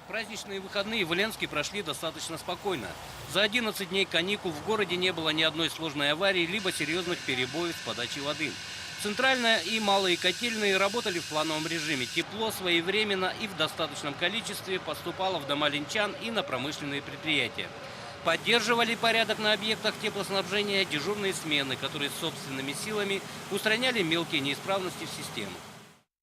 Праздничные выходные в Ленске прошли достаточно спокойно. За 11 дней каникул в городе не было ни одной сложной аварии, либо серьезных перебоев с подачей воды. Центральная и малые котельные работали в плановом режиме. Тепло своевременно и в достаточном количестве поступало в дома ленчан и на промышленные предприятия. Поддерживали порядок на объектах теплоснабжения дежурные смены, которые собственными силами устраняли мелкие неисправности в системах.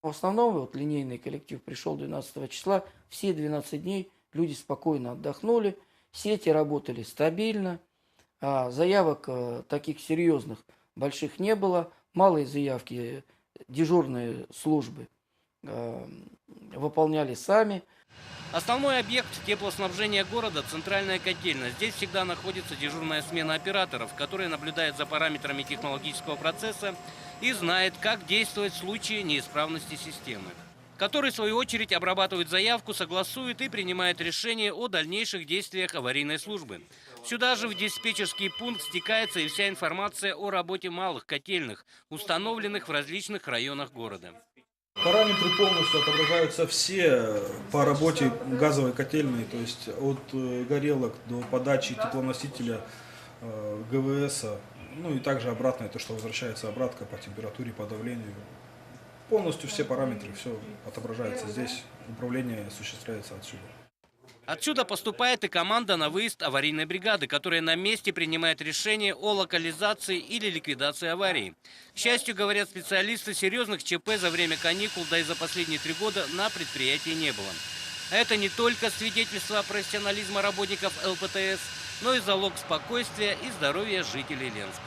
В основном вот линейный коллектив пришел 12 числа, все 12 дней люди спокойно отдохнули, сети работали стабильно, заявок таких серьезных, больших не было, малые заявки дежурные службы выполняли сами. Основной объект теплоснабжения города – центральная котельная. Здесь всегда находится дежурная смена операторов, которая наблюдает за параметрами технологического процесса и знает, как действовать в случае неисправности системы. Который, в свою очередь, обрабатывает заявку, согласует и принимает решение о дальнейших действиях аварийной службы. Сюда же в диспетчерский пункт стекается и вся информация о работе малых котельных, установленных в различных районах города. Параметры полностью отображаются все по работе газовой котельной, то есть от горелок до подачи теплоносителя ГВС, ну и также обратно, то, что возвращается обратка по температуре, по давлению. Полностью все параметры, все отображается здесь, управление осуществляется отсюда. Отсюда поступает и команда на выезд аварийной бригады, которая на месте принимает решение о локализации или ликвидации аварии. К счастью, говорят специалисты, серьезных ЧП за время каникул, да и за последние 3 года на предприятии не было. Это не только свидетельство профессионализма работников ЛПТС, но и залог спокойствия и здоровья жителей Ленска.